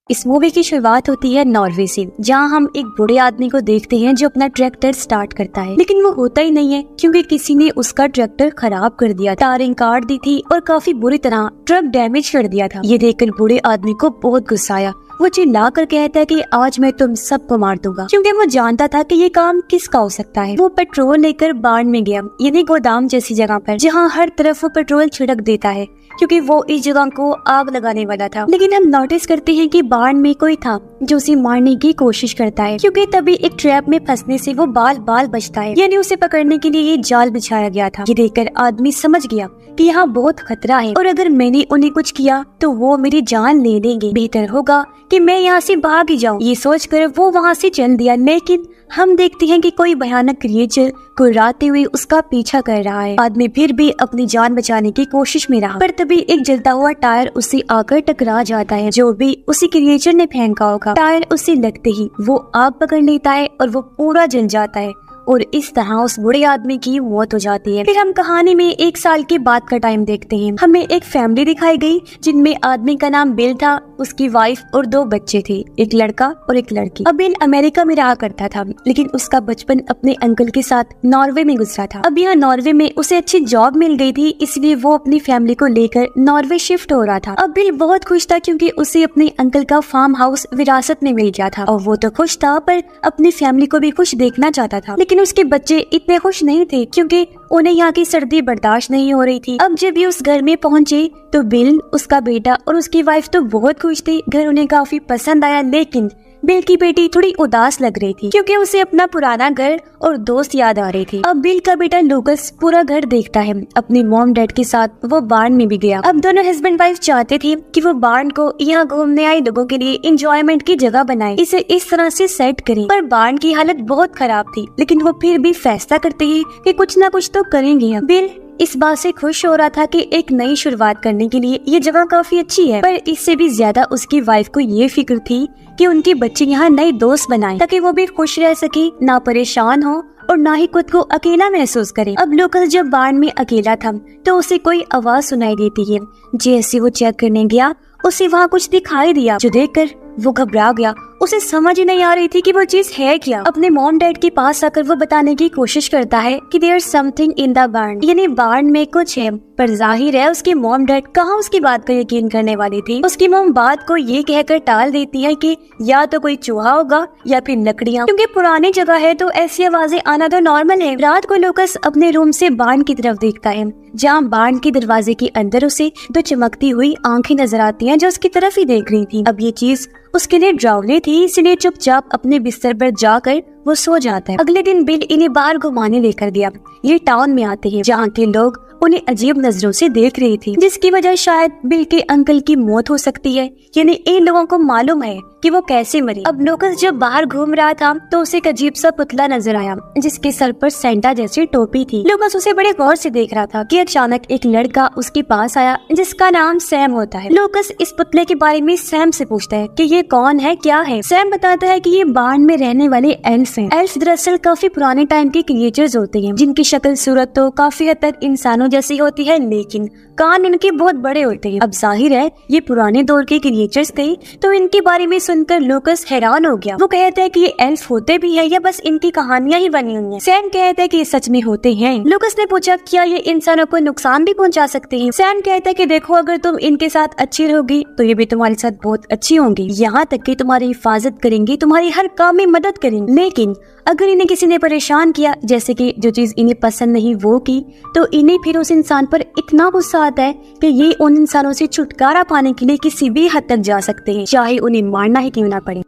इस मूवी की शुरुआत होती है नॉर्वे से, जहां हम एक बूढ़े आदमी को देखते हैं जो अपना ट्रैक्टर स्टार्ट करता है, लेकिन वो होता ही नहीं है क्योंकि किसी ने उसका ट्रैक्टर खराब कर दिया, टायरिंग काट दी थी और काफी बुरी तरह ट्रक डैमेज कर दिया था। ये देखकर बूढ़े आदमी को बहुत गुस्सा आया। वो चिल्ला कर कहता है कि आज मैं तुम सबको मार दूंगा, क्योंकि वो जानता था कि ये काम किसका हो सकता है। वो पेट्रोल लेकर बाढ़ में गया, यानी गोदाम जैसी जगह पर, जहाँ हर तरफ वो पेट्रोल छिड़क देता है क्योंकि वो इस जगह को आग लगाने वाला था। लेकिन हम नोटिस करते हैं कि बाढ़ में कोई था जो उसे मारने की कोशिश करता है, क्योंकि तभी एक ट्रैप में फंसने से वो बाल बाल बचता है, यानी उसे पकड़ने के लिए ये जाल बिछाया गया था। ये देखकर आदमी समझ गया कि यहाँ बहुत खतरा है और अगर मैंने उन्हें कुछ किया तो वो मेरी जान ले लेंगे। बेहतर होगा कि मैं यहाँ से भाग ही जाऊँ। ये सोचकर वो वहाँ से चल दिया, लेकिन हम देखते हैं कि कोई भयानक क्रिएचर गुर्राते हुए उसका पीछा कर रहा है। आदमी फिर भी अपनी जान बचाने की कोशिश में रहा, पर तभी एक जलता हुआ टायर उससे आकर टकरा जाता है, जो भी उसी क्रिएचर ने फेंका होगा। टायर उससे लगते ही वो आग पकड़ लेता है और वो पूरा जल जाता है और इस तरह उस बूढ़े आदमी की मौत हो जाती है। फिर हम कहानी में 1 साल के बाद का टाइम देखते हैं। हमें एक फैमिली दिखाई गई जिनमें आदमी का नाम बिल था, उसकी वाइफ और 2 बच्चे थे, एक लड़का और एक लड़की। अब बिल अमेरिका में रहा करता था, लेकिन उसका बचपन अपने अंकल के साथ नॉर्वे में गुजरा था। अब यहाँ नॉर्वे में उसे अच्छी जॉब मिल गई थी, इसलिए वो अपनी फैमिली को लेकर नॉर्वे शिफ्ट हो रहा था। अब बिल बहुत खुश था क्योंकि उसे अपने अंकल का फार्म हाउस विरासत में मिल गया था और वो तो खुश था, पर अपनी फैमिली को भी खुश देखना चाहता था। लेकिन उसके बच्चे इतने खुश नहीं थे क्योंकि उन्हें यहाँ की सर्दी बर्दाश्त नहीं हो रही थी। अब जब ये उस घर में पहुँचे तो बिल, उसका बेटा और उसकी वाइफ तो बहुत खुश थे। घर उन्हें काफी पसंद आया, लेकिन बिल की बेटी थोड़ी उदास लग रही थी क्योंकि उसे अपना पुराना घर और दोस्त याद आ रही थी। अब बिल का बेटा लूकस पूरा घर देखता है। अपने मॉम डैड के साथ वो बार्न में भी गया। अब दोनों हस्बैंड वाइफ चाहते थे कि वो बार्न को यहाँ घूमने आए लोगों के लिए एंजॉयमेंट की जगह बनाए, इसे इस तरह से सेट करें। पर बार्न की हालत बहुत खराब थी, लेकिन वो फिर भी फैसला करते हैं कि कुछ ना कुछ तो करेंगे। हम बिल इस बात से खुश हो रहा था कि एक नई शुरुआत करने के लिए ये जगह काफी अच्छी है, पर इससे भी ज्यादा उसकी वाइफ को ये फिक्र थी कि उनके बच्चे यहाँ नए दोस्त बनाएं ताकि वो भी खुश रह सके, ना परेशान हो और ना ही खुद को अकेला महसूस करे। अब लूकस जब बाढ़ में अकेला था तो उसे कोई आवाज सुनाई देती है। जैसे वो चेक करने गया उसे वहाँ कुछ दिखाई दिया, जो देखकर वो घबरा गया। उसे समझ ही नहीं आ रही थी कि वो चीज है क्या। अपने मॉम डैड के पास आकर वो बताने की कोशिश करता है कि देयर समथिंग इन द बार्न, यानी बार्न में कुछ है। पर जाहिर है उसके मॉम डैड कहाँ उसकी बात का यकीन करने वाली थी। उसकी मॉम बात को ये कहकर टाल देती है कि या तो कोई चूहा होगा या फिर लकड़ियाँ, क्योंकि पुरानी जगह है तो ऐसी आवाजें आना तो नॉर्मल है। रात को लूकस अपने रूम से बार्न की तरफ देखता है, जहाँ बार्न के दरवाजे के अंदर उसे 2 चमकती हुई आंखें नजर आती हैं जो उसकी तरफ ही देख रही थी। अब ये चीज उसके लिए डरावनी थी, इसलिए चुपचाप अपने बिस्तर पर जाकर वो सो जाता है। अगले दिन बिल इन्हें बाहर घुमाने लेकर गया। ये टाउन में आते हैं जहाँ के लोग उन्हें अजीब नजरों से देख रही थी, जिसकी वजह शायद बिल के अंकल की मौत हो सकती है, यानी इन लोगों को मालूम है कि वो कैसे मरे। अब लूकस जब बाहर घूम रहा था तो उसे एक अजीब सा पुतला नजर आया जिसके सर पर सेंटा जैसी टोपी थी। लूकस उसे बड़े गौर से देख रहा था कि अचानक एक लड़का उसके पास आया जिसका नाम सैम होता है। लूकस इस पुतले के बारे में सैम से पूछता है कि ये कौन है, क्या है। सैम बताता है कि ये बाढ़ में रहने वाले एल्फ हैं। एल्फ दरअसल काफी पुराने टाइम के क्रिएचर्स होते हैं जिनकी शक्ल सूरत तो काफी हद तक इंसानों जैसी होती है, लेकिन कान इनके बहुत बड़े होते हैं। अब जाहिर है ये पुराने दौर के क्रिएचर्स थे, तो इनके बारे में सुनकर लूकस हैरान हो गया। वो कहता है कि ये एल्फ होते भी है या बस इनकी कहानियां ही बनी हुई हैं। सैम कहता है कि ये सच में होते हैं। लूकस ने पूछा क्या ये इंसानों को नुकसान भी पहुंचा सकते हैं। सैम कहता है कि देखो, अगर तुम इनके साथ अच्छी रहोगी तो ये भी तुम्हारे साथ बहुत अच्छी होंगी, यहाँ तक कि तुम्हारी हिफाजत करेंगी, तुम्हारी हर काम में मदद करेंगी। लेकिन अगर इन्हें किसी ने परेशान किया, जैसे कि जो चीज इन्हें पसंद नहीं वो की, तो इन्हें फिर उस इंसान पर इतना गुस्सा आता है कि ये उन इंसानों से छुटकारा पाने के लिए किसी भी हद तक जा सकते हैं, चाहे उन्हें मारना ही क्यों ना पड़े।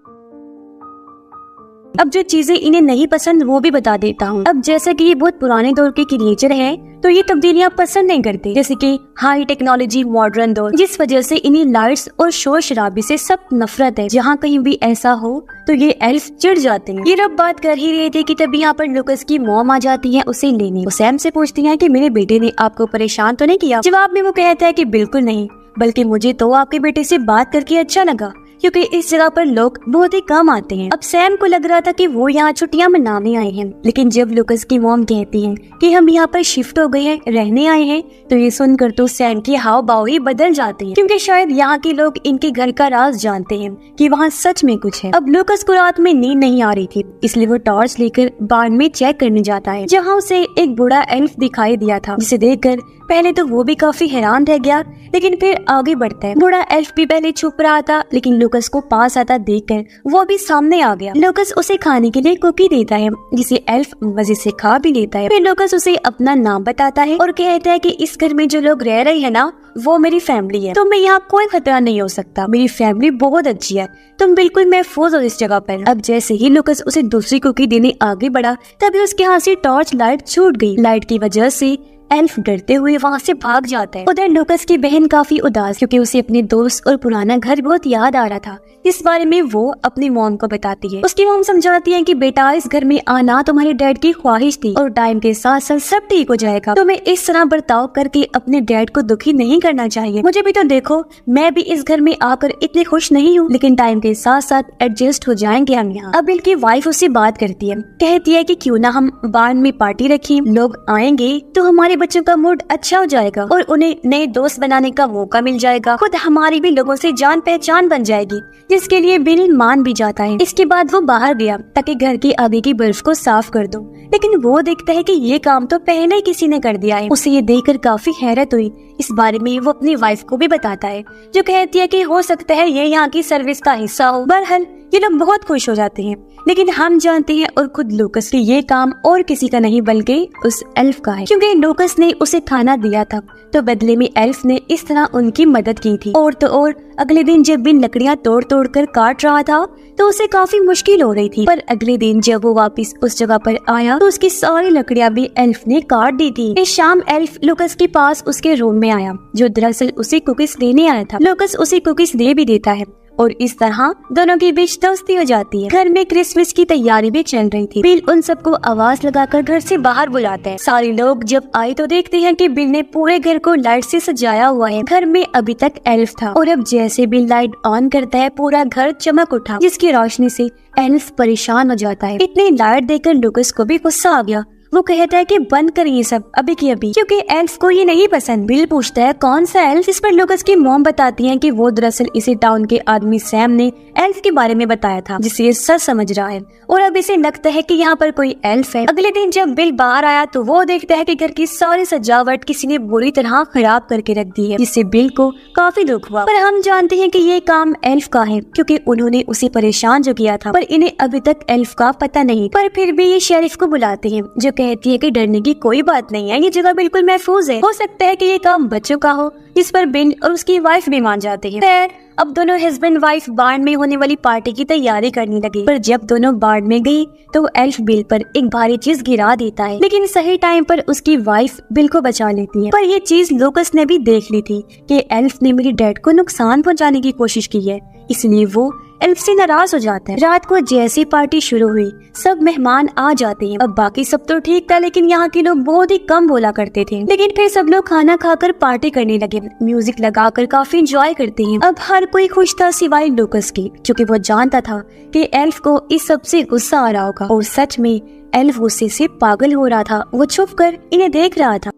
अब जो चीजें इन्हें नहीं पसंद वो भी बता देता हूँ। अब जैसे कि ये बहुत पुराने दौर के क्रिएचर है तो ये तब्दीलियां पसंद नहीं करते, जैसे कि हाई टेक्नोलॉजी, मॉडर्न दौर, जिस वजह से इन्हें लाइट्स और शोर शराबे से सख्त नफरत है। जहाँ कहीं भी ऐसा हो तो ये एल्फ चिढ़ जाते हैं। ये रब बात कर ही रहे थे कि तभी यहाँ पर लूकस की मॉम आ जाती है उसे लेने। वो सैम से पूछती है कि मेरे बेटे ने आपको परेशान तो नहीं किया। जवाब में वो कहता है कि बिल्कुल नहीं, बल्कि मुझे तो आपके बेटे से बात करके अच्छा लगा, क्योंकि इस जगह पर लोग बहुत ही कम आते हैं। अब सैम को लग रहा था कि वो यहाँ छुट्टियां मनाने आए हैं, लेकिन जब लूकस की मॉम कहती है कि हम यहाँ पर शिफ्ट हो गए हैं, रहने आए हैं, तो ये सुनकर तो सैम की हाव भाव ही बदल जाते हैं, क्योंकि शायद यहाँ के लोग इनके घर का राज जानते हैं कि वहाँ सच में कुछ है। अब लूकस को रात में नींद नहीं आ रही थी, इसलिए वो टॉर्च लेकर बार्न में चेक करने जाता है, जहाँ उसे एक बूढ़ा एल्फ दिखाई दिया था, जिसे देखकर पहले तो वो भी काफी हैरान रह गया, लेकिन फिर आगे बढ़ता है। बूढ़ा एल्फ भी पहले छुप रहा था, लेकिन लूकस को पास आता देखकर वो भी सामने आ गया। लूकस उसे खाने के लिए कुकी देता है, जिसे एल्फ मजे से खा भी लेता है। फिर लूकस उसे अपना नाम बताता है और कहता है कि इस घर में जो लोग रह रहे हैं ना, वो मेरी फैमिली है, तुम्हें यहाँ कोई खतरा नहीं हो सकता, मेरी फैमिली बहुत अच्छी है, तुम बिल्कुल महफूज हो इस जगह पर। अब जैसे ही लूकस उसे दूसरी कुकी देने आगे बढ़ा, तभी उसके हाथ से टॉर्च लाइट छूट गई। लाइट की वजह से एल्फ डरते हुए वहाँ से भाग जाता है। उधर लूकस की बहन काफी उदास, क्योंकि उसे अपने दोस्त और पुराना घर बहुत याद आ रहा था। इस बारे में वो अपनी मॉम को बताती है। उसकी मॉम समझाती है कि बेटा, इस घर में आना तुम्हारे डैड की ख्वाहिश थी और टाइम के साथ साथ सब ठीक हो जाएगा, तुम्हें इस तरह बर्ताव करके अपने डैड को दुखी नहीं करना चाहिए। मुझे भी तो देखो, मैं भी इस घर में आकर इतनी खुश नहीं हूँ, लेकिन टाइम के साथ साथ एडजस्ट हो जाएंगे हम यहाँ। अब बिल की वाइफ उससे बात करती है, कहती है कि क्यों ना हम बार्न में पार्टी रखें, लोग आएंगे तो हमारे बच्चों का मूड अच्छा हो जाएगा और उन्हें नए दोस्त बनाने का मौका मिल जाएगा, खुद हमारी भी लोगों से जान पहचान बन जाएगी, जिसके लिए बिल मान भी जाता है। इसके बाद वो बाहर गया ताकि घर के आगे की बर्फ को साफ कर दो, लेकिन वो देखता है कि ये काम तो पहले ही किसी ने कर दिया है। उसे ये देखकर काफी हैरत हुई। इस बारे में वो अपनी वाइफ को भी बताता है, जो कहती है कि हो सकता है ये यहाँ की सर्विस का हिस्सा हो। बहरहाल ये लोग बहुत खुश हो जाते हैं, लेकिन हम जानते हैं और खुद लूकस कि ये काम और किसी का नहीं बल्कि उस एल्फ का है, क्योंकि लूकस ने उसे खाना दिया था, तो बदले में एल्फ ने इस तरह उनकी मदद की थी। और तो और अगले दिन जब बिन लकड़ियाँ तोड़ तोड़ कर काट रहा था, तो उसे काफी मुश्किल हो रही थी, पर अगले दिन जब वो वापस उस जगह पर आया तो उसकी सारी लकड़ियाँ भी एल्फ ने काट दी थी। इस शाम एल्फ लूकस के पास उसके रूम में आया, जो दरअसल उसे कुकीज देने आया था। लूकस उसे कुकीज दे भी देता है और इस तरह दोनों के बीच दोस्ती हो जाती है। घर में क्रिसमस की तैयारी भी चल रही थी। बिल उन सबको आवाज लगाकर घर से बाहर बुलाते हैं। सारे लोग जब आए तो देखते हैं कि बिल ने पूरे घर को लाइट से सजाया हुआ है। घर में अभी तक एल्फ था और अब जैसे बिल लाइट ऑन करता है, पूरा घर चमक उठा, जिसकी रोशनी से एल्फ परेशान हो जाता है। इतनी लाइट देखकर लूकस को भी गुस्सा आ गया। वो कहता है कि बंद कर ये सब अभी की अभी, क्योंकि एल्फ को ये नहीं पसंद। बिल पूछता है कौन सा एल्फ, इस पर लूकस की मॉम बताती है कि वो दरअसल इसी टाउन के आदमी सैम ने एल्फ के बारे में बताया था, जिसे ये सच समझ रहा है और अब इसे लगता है कि यहाँ पर कोई एल्फ है। अगले दिन जब बिल बाहर आया तो वो देखता है कि घर की सारी सजावट किसी ने बुरी तरह खराब करके रख दी है, जिससे बिल को काफी दुख हुआ। पर हम जानते हैं कि ये काम एल्फ का है, क्योंकि उन्होंने उसे परेशान जो किया था, पर इन्हें अभी तक एल्फ का पता नहीं। पर फिर भी ये शेरिफ को बुलाते हैं, जो कहती है कि डरने की कोई बात नहीं है, ये जगह बिल्कुल महफूज है। हो सकता है कि ये काम बच्चों का हो, जिस पर बिल और उसकी वाइफ भी मान जाते हैं। खैर अब दोनों हस्बैंड वाइफ बार्न में होने वाली पार्टी की तैयारी करने लगे, पर जब दोनों बार्न में गई तो एल्फ बिल पर एक भारी चीज गिरा देता है, लेकिन सही टाइम पर उसकी वाइफ बिल को बचा लेती है। पर ये चीज लूकस ने भी देख ली थी कि एल्फ ने मेरे डैड को नुकसान पहुंचाने की कोशिश की है, इसलिए वो एल्फ से नाराज हो जाता है। रात को जैसी पार्टी शुरू हुई, सब मेहमान आ जाते हैं। अब बाकी सब तो ठीक था, लेकिन यहाँ के लोग बहुत ही कम बोला करते थे। लेकिन फिर सब लोग खाना खाकर पार्टी करने लगे, म्यूजिक लगाकर काफी एंजॉय करते हैं। अब हर कोई खुश था सिवाय लूकस के, क्योंकि वो जानता था कि एल्फ को इस सब से गुस्सा आ रहा होगा। और सच में एल्फ गुस्से से पागल हो रहा था। वो छुप कर इन्हें देख रहा था।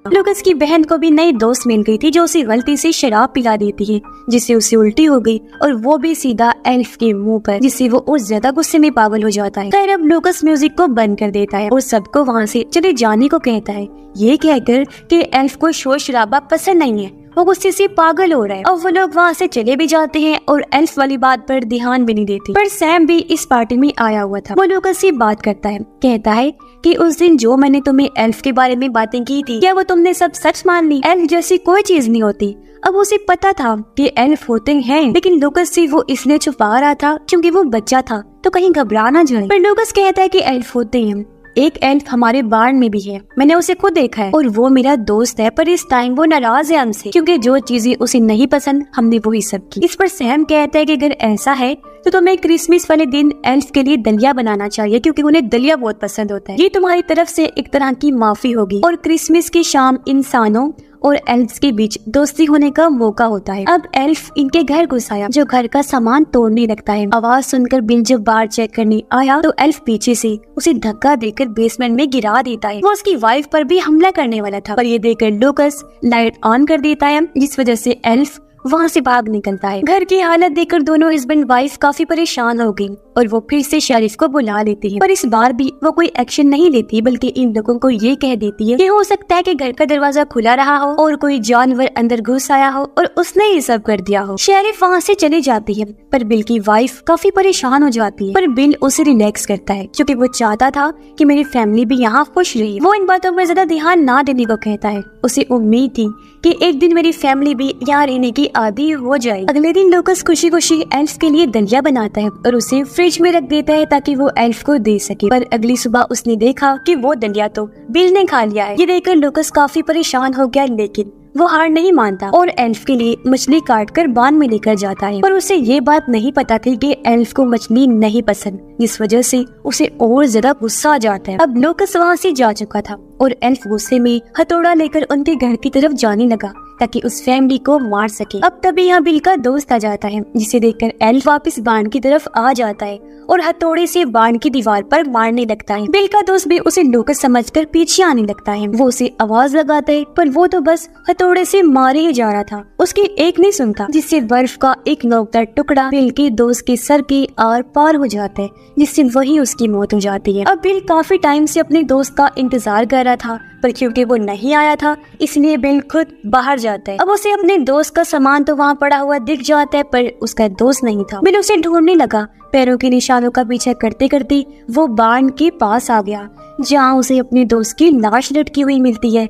लूकस की बहन को भी नई दोस्त मिल गई थी, जो उसे गलती से शराब पिला देती है, जिससे उसे उल्टी हो गई और वो भी सीधा एल्फ के मुंह पर, जिससे वो और ज्यादा गुस्से में पागल हो जाता है। खैर अब लूकस म्यूजिक को बंद कर देता है और सबको वहाँ से चले जाने को कहता है, ये कहकर कि एल्फ को शोर शराबा पसंद नहीं है, वो गुस्से से पागल हो रहा है। अब वो लोग वहाँ से चले भी जाते हैं और एल्फ वाली बात पर ध्यान भी नहीं देते। पर सैम भी इस पार्टी में आया हुआ था। वो लूकस से बात करता है, कहता है कि उस दिन जो मैंने तुम्हें एल्फ के बारे में बातें की थी, क्या वो तुमने सब सच मान ली? एल्फ जैसी कोई चीज नहीं होती। अब उसे पता था कि एल्फ होते हैं, लेकिन लूकस से वो इसलिए छुपा रहा था क्योंकि वो बच्चा था, तो कहीं घबरा ना जाए। पर लूकस कहता है कि एल्फ होते हैं। एक एल्फ हमारे बार्न में भी है, मैंने उसे खुद देखा है और वो मेरा दोस्त है, पर इस टाइम वो नाराज है हमसे, क्योंकि जो चीजें उसे नहीं पसंद हमने वही सब की। इस पर सैम कहता है कि अगर ऐसा है तो तुम्हें क्रिसमस वाले दिन एल्फ के लिए दलिया बनाना चाहिए, क्योंकि उन्हें दलिया बहुत पसंद होता है। ये तुम्हारी तरफ से एक तरह की माफी होगी और क्रिसमस की शाम इंसानों और एल्फ्स के बीच दोस्ती होने का मौका होता है। अब एल्फ इनके घर घुस आया जो घर का सामान तोड़ने लगता है। आवाज सुनकर बिल जब बाहर चेक करने आया तो एल्फ पीछे से उसे धक्का देकर बेसमेंट में गिरा देता है। वो उसकी वाइफ पर भी हमला करने वाला था, पर ये देखकर लूकस लाइट ऑन कर देता है, जिस वजह से एल्फ वहाँ से भाग निकलता है। घर की हालत देखकर दोनों हस्बैंड वाइफ काफी परेशान हो गई और वो फिर से शेरिफ को बुला लेती है, पर इस बार भी वो कोई एक्शन नहीं लेती, बल्कि इन लोगों को ये कह देती है कि हो सकता है कि घर का दरवाजा खुला रहा हो और कोई जानवर अंदर घुस आया हो और उसने ये सब कर दिया हो। शेरिफ वहाँ से चली जाती है, पर बिल की वाइफ काफी परेशान हो जाती है, पर बिल उसे रिलैक्स करता है क्योंकि वो चाहता था कि मेरी फैमिली भी यहाँ खुश रही। वो इन बातों पर ज्यादा ध्यान ना देने को कहता है। उसे उम्मीद थी कि एक दिन मेरी फैमिली भी यहाँ रहने की आदी हो जाए। अगले दिन लूकस खुशी खुशी एल्फ के लिए दलिया बनाता है और उसे फ्रिज में रख देता है ताकि वो एल्फ को दे सके, पर अगली सुबह उसने देखा कि वो दलिया तो बिल ने खा लिया है। ये देखकर लूकस काफी परेशान हो गया, लेकिन वो हार नहीं मानता और एल्फ के लिए मछली काट कर बान में लेकर जाता है, पर उसे ये बात नहीं पता थी कि एल्फ को मछली नहीं पसंद, जिस वजह से उसे और ज्यादा गुस्सा आ जाता है। अब लूकस वहाँ से जा चुका था और एल्फ गुस्से में हथौड़ा लेकर उनके घर की तरफ जाने लगा ताकि उस फैमिली को मार सके। अब तभी यहाँ बिल का दोस्त आ जाता है, जिसे देखकर एल्फ वापस बाण की तरफ आ जाता है और हथौड़े से बाण की दीवार पर मारने लगता है। बिल का दोस्त भी उसे लूकस समझकर पीछे आने लगता है। वो उसे आवाज लगाता है, पर वो तो बस हथौड़े से मारे ही जा रहा था, उसकी एक नहीं सुनता, जिससे बर्फ का एक नोकदार टुकड़ा बिल के दोस्त के सर के आर पार हो जाता है, जिससे वही उसकी मौत हो जाती है। अब बिल काफी टाइम से अपने दोस्त का इंतजार कर रहा था, पर क्योंकि वो नहीं आया था इसलिए बिल खुद बाहर जाता है। अब उसे अपने दोस्त का सामान तो वहाँ पड़ा हुआ दिख जाता है, पर उसका दोस्त नहीं था। बिल उसे ढूंढने लगा। पैरों के निशानों का पीछा करते करते वो बाण के पास आ गया, जहाँ उसे अपने दोस्त की लाश लटकी हुई मिलती है।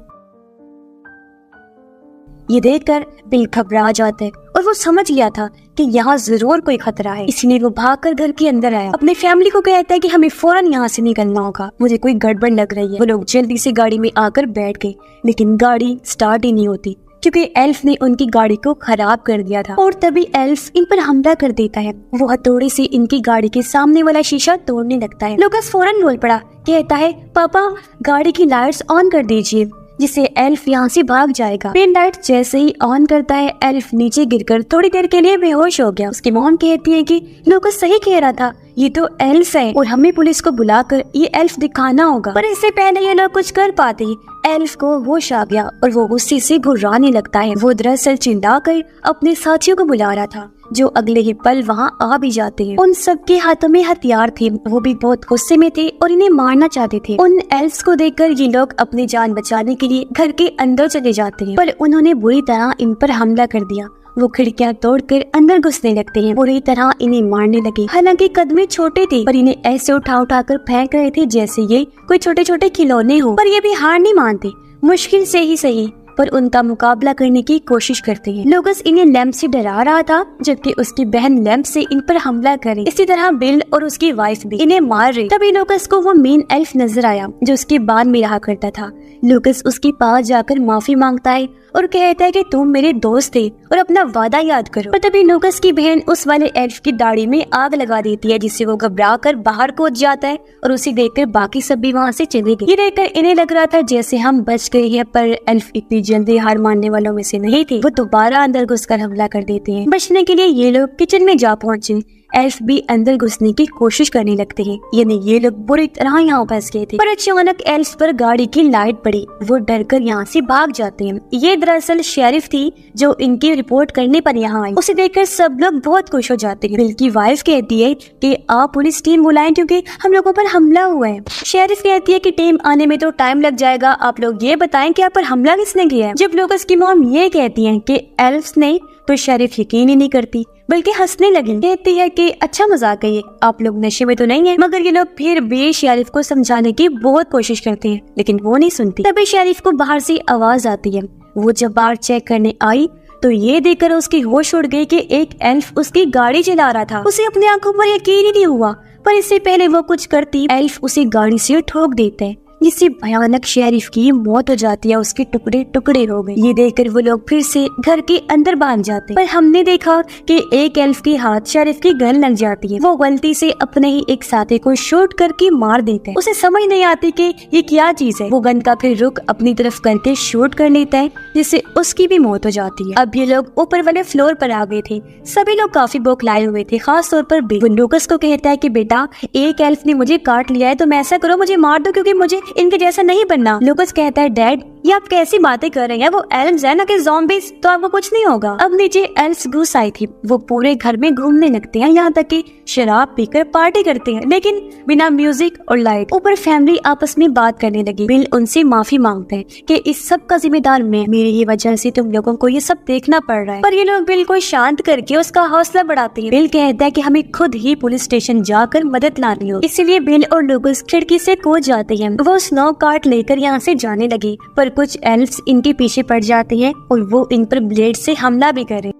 ये देखकर बिल घबरा जाता है और वो समझ गया था कि यहाँ जरूर कोई खतरा है, इसलिए वो भागकर घर के अंदर आया। अपने फैमिली को कहता है कि हमें फौरन यहाँ से निकलना होगा, मुझे कोई गड़बड़ लग रही है। वो लोग जल्दी से गाड़ी में आकर बैठ गए, लेकिन गाड़ी स्टार्ट ही नहीं होती क्योंकि एल्फ ने उनकी गाड़ी को खराब कर दिया था। और तभी एल्फ इन पर हमला कर देता है। वो हथौड़े से इनकी गाड़ी के सामने वाला शीशा तोड़ने लगता है। लूकस फौरन बोल पड़ा, कहता है पापा गाड़ी की लाइट्स ऑन कर दीजिए, जिससे एल्फ यहाँ से भाग जाएगा। पेन लाइट जैसे ही ऑन करता है, एल्फ नीचे गिरकर थोड़ी देर के लिए बेहोश हो गया। उसकी मॉम कहती है कि लूकस सही कह रहा था, ये तो एल्फ है और हमें पुलिस को बुलाकर ये एल्फ दिखाना होगा। पर इससे पहले ये लोग कुछ कर पाते ही एल्फ को होश आ गया और वो गुस्से से घुर्राने लगता है। वो दरअसल चिल्लाकर अपने साथियों को बुला रहा था, जो अगले ही पल वहाँ आ भी जाते हैं। उन सबके हाथों में हथियार थे, वो भी बहुत गुस्से में थे और इन्हें मारना चाहते थे। उन एल्फ्स को देखकर ये लोग अपनी जान बचाने के लिए घर के अंदर चले जाते हैं, पर उन्होंने बुरी तरह इन पर हमला कर दिया। वो खिड़कियां तोड़कर अंदर घुसने लगते हैं, बुरी तरह इन्हें मारने लगे। हालांकि कदम छोटे थे, पर इन्हें ऐसे उठा उठा कर फेंक रहे थे जैसे ये कोई छोटे छोटे खिलौने हो। पर ये भी हार नहीं मानते, मुश्किल से ही सही पर उनका मुकाबला करने की कोशिश करते हैं। लूकस इन्हें लैम्प से डरा रहा था, जबकि उसकी बहन लैम्प से इन पर हमला करे। इसी तरह बिल और उसकी वाइफ भी इन्हें मार रही। तभी लूकस को वो मेन एल्फ नजर आया जो उसके बार में रहा करता था। लूकस उसके पास जाकर माफी मांगता है और कहता है कि तुम मेरे दोस्त थे और अपना वादा याद करो। पर तभी लूकस की बहन उस वाले एल्फ की दाढ़ी में आग लगा देती है, जिससे वो घबरा कर बाहर कूद जाता है और उसे देखकर बाकी सब भी वहाँ से चले गए। ये देखकर इन्हें लग रहा था जैसे हम बच गए हैं, पर एल्फ इतनी जल्दी हार मानने वालों में से नहीं थे। वो दोबारा अंदर घुसकर हमला कर देते हैं। बचने के लिए ये लोग किचन में जा पहुँचे। एल्फ भी अंदर घुसने की कोशिश करने लगते हैं, यानी ये लोग बुरी तरह यहाँ फंस गए थे। पर अचानक एल्फ पर गाड़ी की लाइट पड़ी, वो डरकर यहाँ से भाग जाते हैं। ये दरअसल शेरिफ थी जो इनकी रिपोर्ट करने पर यहाँ आई। उसे देखकर सब लोग बहुत खुश हो जाते हैं। बिल की वाइफ कहती है कि आप पुलिस टीम बुलाएं क्योंकि हम लोगों पर हमला हुआ है। शेरिफ कहती है कि टीम आने में तो टाइम लग जाएगा, आप लोग ये बताएं कि आप पर हमला किसने किया है। जब लूकस की मॉम ये कहती है कि एल्फ्स ने, तो शेरिफ यकीन ही नहीं करती बल्कि हंसने लगी। कहती है कि अच्छा मजाक है ये, आप लोग नशे में तो नहीं है। मगर ये लोग फिर भी शेरिफ को समझाने की बहुत कोशिश करते हैं, लेकिन वो नहीं सुनती। तभी शेरिफ को बाहर से आवाज आती है। वो जब बाहर चेक करने आई तो ये देखकर उसकी होश उड़ गई कि एक एल्फ उसकी गाड़ी चला रहा था। उसे अपनी आंखों पर यकीन ही नहीं हुआ, पर इससे पहले वो कुछ करती एल्फ उसे गाड़ी से ठोक देता है, जिससे भयानक शेरिफ की मौत हो जाती है, उसके टुकड़े टुकड़े हो गए। ये देखकर वो लोग फिर से घर के अंदर भाग जाते हैं, पर हमने देखा कि एक एल्फ के हाथ शेरिफ की गन लग जाती है। वो गलती से अपने ही एक साथी को शूट करके मार देता है। उसे समझ नहीं आती कि ये क्या चीज है। वो गन का फिर रुख अपनी तरफ करके शूट कर लेता है, जिससे उसकी भी मौत हो जाती है। अब ये लोग ऊपर वाले फ्लोर पर आ गए थे। सभी लोग काफी बौखलाए हुए थे, खास तौर पर बिल। वो लूकस को कहता है कि बेटा, एक एल्फ ने मुझे काट लिया है, तो मैं ऐसा करो मुझे मार दो, क्योंकि मुझे इनके जैसा नहीं बनना। लूकस कहता है डैड, ये आप कैसी बातें कर रहे हैं, वो एल्फ्स है ना कि ज़ॉम्बीज़, तो आपको कुछ नहीं होगा। अब नीचे एल्फ्स घुस आई थी। वो पूरे घर में घूमने लगते हैं, यहाँ तक कि शराब पीकर पार्टी करते हैं, लेकिन बिना म्यूजिक और लाइट। ऊपर फैमिली आपस में बात करने लगी। बिल उनसे माफी मांगते हैं कि इस सब का जिम्मेदार मैं, मेरी ही वजह से तुम लोगों को ये सब देखना पड़ रहा है। पर ये लोग बिल को शांत करके उसका हौसला बढ़ाते हैं। बिल कहता है कि हमें खुद ही पुलिस स्टेशन जाकर मदद लानी हो। इसलिए बिल और लूकस खिड़की से कूद जाते हैं। वो स्नो कार्ट लेकर यहाँ से जाने लगे, पर कुछ एल्फ्स इनके पीछे पड़ जाते हैं और वो इन पर ब्लेड से हमला भी करे।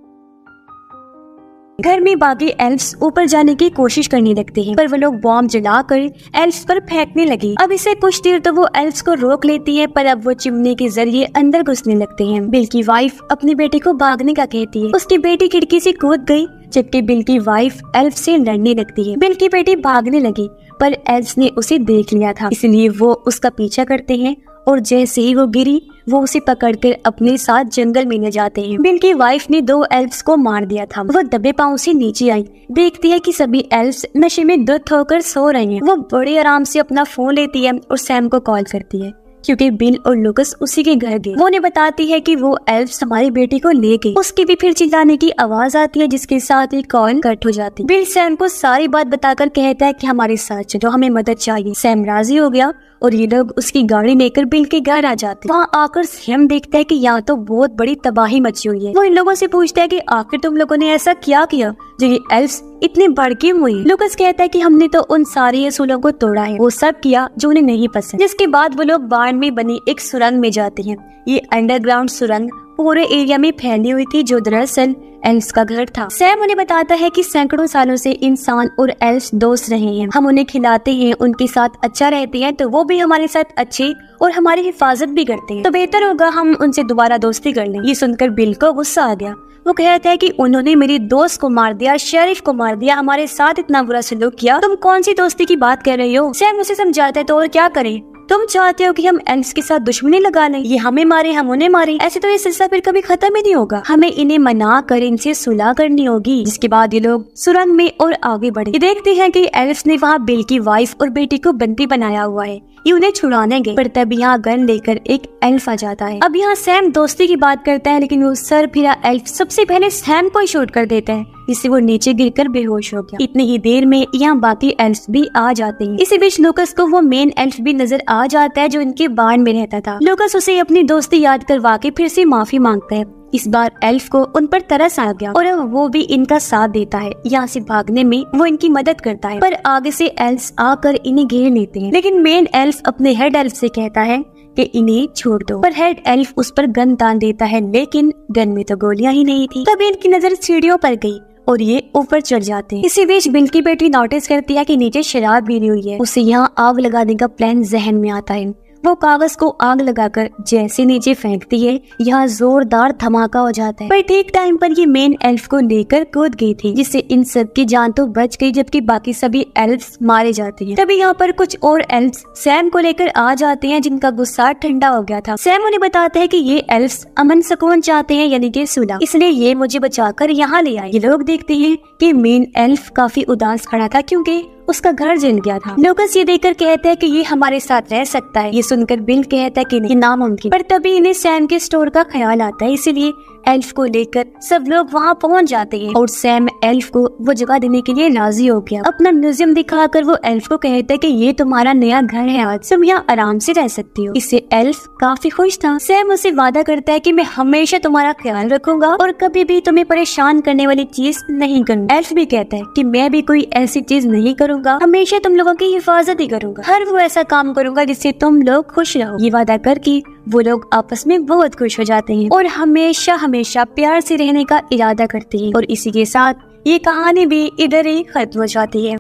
घर में बाकी एल्फ्स ऊपर जाने की कोशिश करने लगते हैं, पर वो लोग बॉम्ब जलाकर एल्फ्स पर फेंकने लगे। अब इसे कुछ देर तो वो एल्फ्स को रोक लेती है, पर अब वो चिमनी के जरिए अंदर घुसने लगते हैं। बिल की वाइफ अपनी बेटी को भागने का कहती है। उसकी बेटी खिड़की से कूद गई, जबकि बिल की वाइफ एल्फ से लड़ने लगती है। बिल की बेटी भागने लगी, पर एल्फ्स ने उसे देख लिया था, इसलिए वो उसका पीछा करते हैं और जैसे ही वो गिरी, वो उसे पकड़कर अपने साथ जंगल में ले जाते हैं। बिल की वाइफ ने 2 एल्फ्स को मार दिया था। वो दबे पांव से नीचे आई, देखती है कि सभी एल्फ्स नशे में धुत होकर सो रहे हैं। वो बड़े आराम से अपना फोन लेती है और सैम को कॉल करती है, क्योंकि बिल और लूकस उसी के घर गए। वो उन्हें बताती है कि वो एल्फ्स हमारी बेटी को ले गए। उसकी भी फिर चिल्लाने की आवाज आती है, जिसके साथ ही कॉल कट हो जाती है। बिल सैम को सारी बात बताकर कहता है कि हमारे साथ चलो, हमें मदद चाहिए। सैम राजी हो गया और ये लोग उसकी गाड़ी लेकर बिल के घर आ जाते हैं। वहाँ आकर सैम देखता है कि यहाँ तो बहुत बड़ी तबाही मची हुई है। वो इन लोगों से पूछता है कि आखिर तुम लोगों ने ऐसा क्या किया जो ये एल्फ्स इतने भड़के हुए। लूकस कहता है कि हमने तो उन सारे असूलों को तोड़ा है, वो सब किया जो उन्हें नहीं पसंद। जिसके बाद वो लोग बाढ़ में बनी एक सुरंग में जाते हैं। ये अंडरग्राउंड सुरंग पूरे एरिया में फैली हुई थी, जो दरअसल एल्फ्स का घर था। सैम उन्हें बताता है कि सैकड़ों सालों से इंसान और एल्फ्स दोस्त रहे हैं। हम उन्हें खिलाते हैं, उनके साथ अच्छा रहते हैं, तो वो भी हमारे साथ अच्छे और हमारी हिफाजत भी करते हैं। तो बेहतर होगा हम उनसे दोबारा दोस्ती कर लें। ये सुनकर बिल को गुस्सा आ गया। वो कहता है कि उन्होंने मेरी दोस्त को मार दिया, शेरिफ को मार दिया, हमारे साथ इतना बुरा सलूक किया, तुम कौन सी दोस्ती की बात कर रही हो। सैम उसे समझाता है तो और क्या करें, तुम चाहते हो कि हम एल्फ्स के साथ दुश्मनी लगा लें, ये हमें मारे हम उन्हें मारे, ऐसे तो ये सिलसिला फिर कभी खत्म ही नहीं होगा। हमें इन्हें मना कर इनसे सुलह करनी होगी। जिसके बाद ये लोग सुरंग में और आगे बढ़े। ये देखते हैं कि एल्फ्स ने वहाँ बिल की वाइफ और बेटी को बंदी बनाया हुआ है। ये उन्हें छुड़ाने गए, पर तब यहाँ गन लेकर एक एल्फ आ जाता है। अब यहाँ सैम दोस्ती की बात करता है, लेकिन वो सर फिरा एल्फ सबसे पहले सैम को ही शूट कर देता है, जिससे वो नीचे गिरकर बेहोश हो गया। इतनी ही देर में यहाँ बाकी एल्फ्स भी आ जाते हैं। इसी बीच लूकस को वो मेन एल्फ भी नजर आ जाता है, जो इनके बाण में रहता था। लूकस उसे अपनी दोस्ती याद करवा के फिर से माफी मांगता है। इस बार एल्फ को उन पर तरस आ गया और वो भी इनका साथ देता है। यहाँ से भागने में वो इनकी मदद करता है, पर आगे से एल्फ्स आकर इन्हें घेर लेते हैं। लेकिन मेन एल्फ अपने हेड एल्फ से कहता है कि इन्हें छोड़ दो, पर हेड एल्फ उस पर गन तान देता है, लेकिन गन में तो गोलियां ही नहीं थी। तब इनकी नजर सीढ़ियों पर गई और ये ऊपर चढ़ जाते हैं। इसी बीच बिल की बेटी नोटिस करती है कि नीचे शराब गिरी हुई है। उसे यहाँ आग लगाने का प्लान जहन में आता है। वो कागज को आग लगाकर जैसे नीचे फेंकती है, यहाँ जोरदार धमाका हो जाता है। पर ठीक टाइम पर ये मेन एल्फ को लेकर कूद गई थी, जिससे इन सब की जान तो बच गई, जबकि बाकी सभी एल्फ्स मारे जाते हैं। तभी यहाँ पर कुछ और एल्फ्स सैम को लेकर आ जाते हैं, जिनका गुस्सा ठंडा हो गया था। सैम उन्हें बताते हैं कि ये एल्फ्स अमन सुकून चाहते हैं, यानी कि सुलह, इसलिए ये मुझे बचाकर यहाँ ले आए। ये लोग देखते हैं कि मेन एल्फ काफी उदास खड़ा था, क्योंकि उसका घर जल गया था। लूकस ये देखकर कहता है कि ये हमारे साथ रह सकता है। ये सुनकर बिल कहता है कि नहीं, नामुमकिन। पर तभी इन्हें सैम के स्टोर का ख्याल आता है, इसलिए एल्फ को लेकर सब लोग वहाँ पहुँच जाते हैं और सैम एल्फ को वो जगह देने के लिए राजी हो गया। अपना म्यूजियम दिखाकर वो एल्फ को कहता है कि ये तुम्हारा नया घर है, आज तुम यहाँ आराम से रह सकती हो। इससे एल्फ काफी खुश था। सैम उसे वादा करता है कि मैं हमेशा तुम्हारा ख्याल रखूंगा और कभी भी तुम्हें परेशान करने वाली चीज नहीं करूंगा। एल्फ भी कहता है कि मैं भी कोई ऐसी चीज नहीं करूंगा, हमेशा तुम लोगों की हिफाजत ही करूंगा, हर वो ऐसा काम करूंगा जिससे तुम लोग खुश रहो। ये वादा करके वो लोग आपस में बहुत खुश हो जाते हैं और हमेशा हमेशा प्यार से रहने का इरादा करते हैं। और इसी के साथ ये कहानी भी इधर ही खत्म हो जाती है।